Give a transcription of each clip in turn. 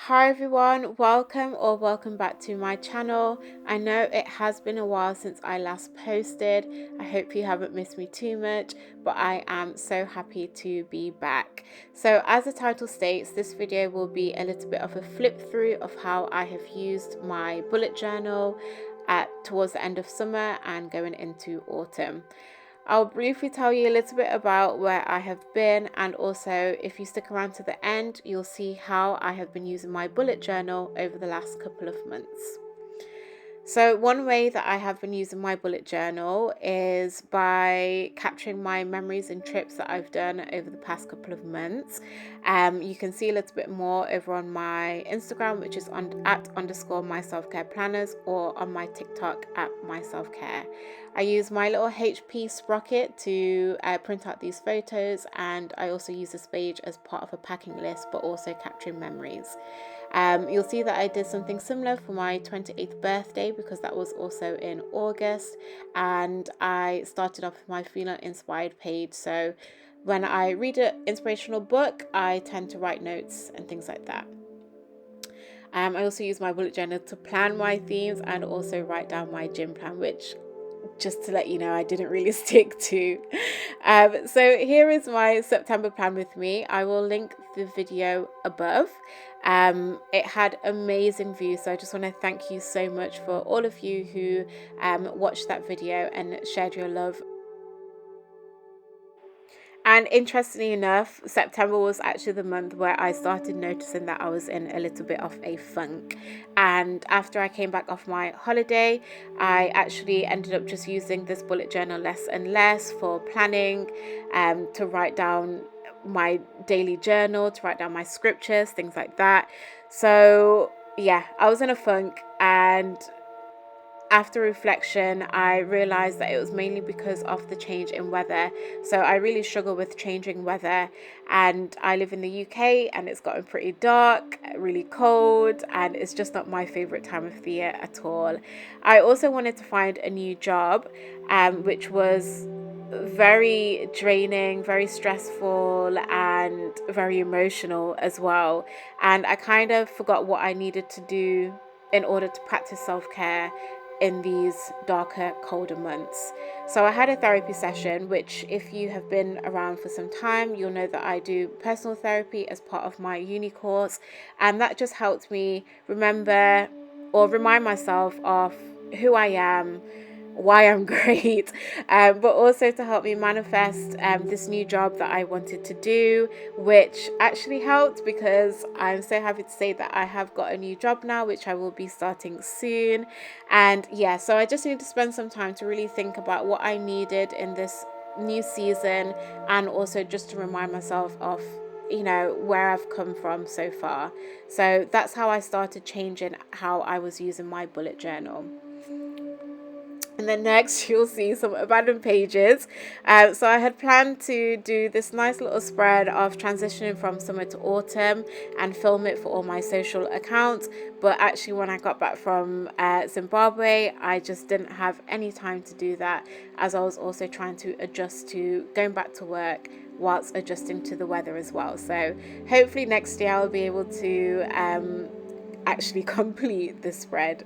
Hi everyone, welcome back to my channel. I know it has been a while since I last posted. I hope you haven't missed me too much, but I am so happy to be back. So as the title states, this video will be a little bit of a flip through of how I have used my bullet journal towards the end of summer and going into autumn. I'll briefly tell you a little bit about where I have been, and also if you stick around to the end, you'll see how I have been using my bullet journal over the last couple of months. So one way that I have been using my bullet journal is by capturing my memories and trips that I've done over the past couple of months. You can see a little bit more over on my Instagram, which is at _ my self-care planners, or on my TikTok at my self-care. I use my little HP sprocket to print out these photos, and I also use this page as part of a packing list, but also capturing memories. You'll see that I did something similar for my 28th birthday, because that was also in August, and I started off with my Feeling Inspired page. So when I read an inspirational book, I tend to write notes and things like that. I also use my bullet journal to plan my themes and also write down my gym plan, which, just to let you know, I didn't really stick to. So here is my September plan with me. I will link the video above. It had amazing views, so I just want to thank you so much for all of you who watched that video and shared your love. And interestingly enough, September was actually the month where I started noticing that I was in a little bit of a funk. And after I came back off my holiday, I actually ended up just using this bullet journal less and less for planning, to write down my daily journal, to write down my scriptures, things like that. So yeah, I was in a funk, and after reflection, I realized that it was mainly because of the change in weather. So I really struggle with changing weather, and I live in the UK, and it's gotten pretty dark, really cold, and it's just not my favorite time of the year at all. I also wanted to find a new job, which was very draining, very stressful, and very emotional as well. And I kind of forgot what I needed to do in order to practice self-care in these darker, colder months. So I had a therapy session, which, if you have been around for some time, you'll know that I do personal therapy as part of my uni course, and that just helped me remember or remind myself of who I am, why I'm great, but also to help me manifest this new job that I wanted to do, which actually helped, because I'm so happy to say that I have got a new job now, which I will be starting soon. And yeah, so I just need to spend some time to really think about what I needed in this new season, and also just to remind myself of where I've come from so far. So that's how I started changing how I was using my bullet journal. And then next you'll see some abandoned pages. So I had planned to do this nice little spread of transitioning from summer to autumn and film it for all my social accounts. But actually, when I got back from Zimbabwe, I just didn't have any time to do that, as I was also trying to adjust to going back to work whilst adjusting to the weather as well. So hopefully next year I'll be able to actually complete the spread.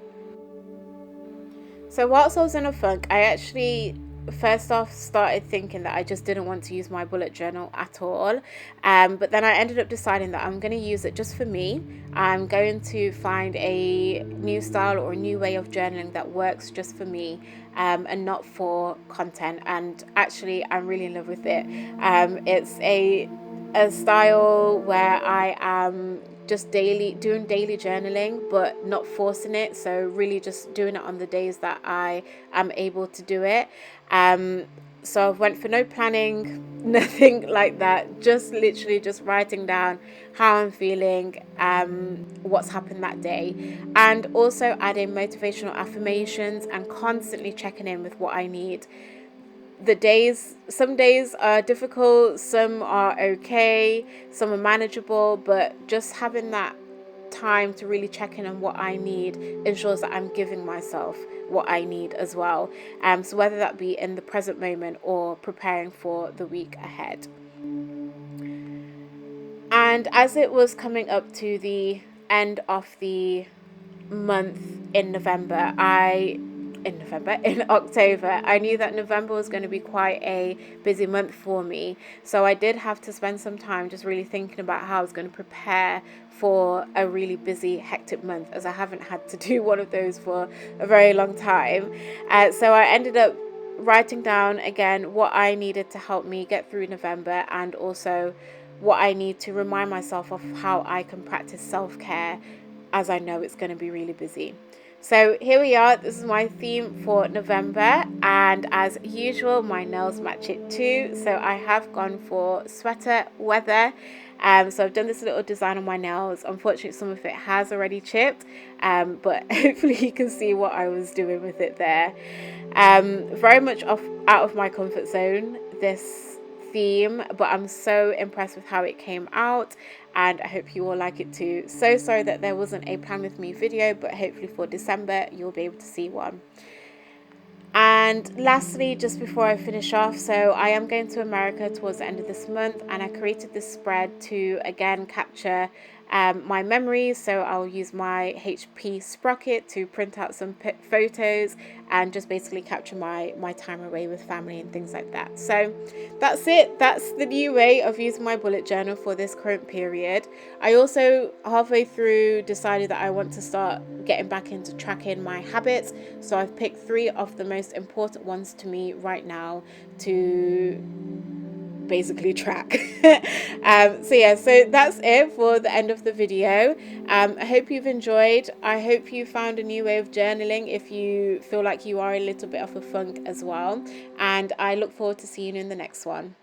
So whilst I was in a funk, I actually first off started thinking that I just didn't want to use my bullet journal at all. But then I ended up deciding that I'm going to use it just for me. I'm going to find a new style or a new way of journaling that works just for me, and not for content. And actually, I'm really in love with it. It's a style where I am just doing daily journaling, but not forcing it. So really just doing it on the days that I am able to do it. So I went for no planning, nothing like that. Just literally just writing down how I'm feeling, what's happened that day, and also adding motivational affirmations and constantly checking in with what I need. Some days are difficult, some are okay, some are manageable, but just having that time to really check in on what I need ensures that I'm giving myself what I need as well. So whether that be in the present moment or preparing for the week ahead. And as it was coming up to the end of the month in in October, I knew that November was going to be quite a busy month for me. So I did have to spend some time just really thinking about how I was going to prepare for a really busy, hectic month, as I haven't had to do one of those for a very long time. So I ended up writing down again what I needed to help me get through November, and also what I need to remind myself of how I can practice self-care, as I know it's going to be really busy. So here we are. This is my theme for November, and as usual, my nails match it too. So I have gone for sweater weather. So I've done this little design on my nails. Unfortunately, some of it has already chipped, but hopefully you can see what I was doing with it there. Very much out of my comfort zone, this theme, but I'm so impressed with how it came out, and I hope you all like it too. So sorry that there wasn't a plan with me video, but hopefully for December you'll be able to see one. And lastly, just before I finish off, so I am going to America towards the end of this month, and I created this spread to again capture my memories. So I'll use my HP sprocket to print out some photos and just basically capture my time away with family and things like that. So that's it. That's the new way of using my bullet journal for this current period. I also halfway through decided that I want to start getting back into tracking my habits. So I've picked 3 of the most important ones to me right now to basically track. So that's it for the end of the video. I hope you've enjoyed. I hope you found a new way of journaling if you feel like you are a little bit of a funk as well, and I look forward to seeing you in the next one.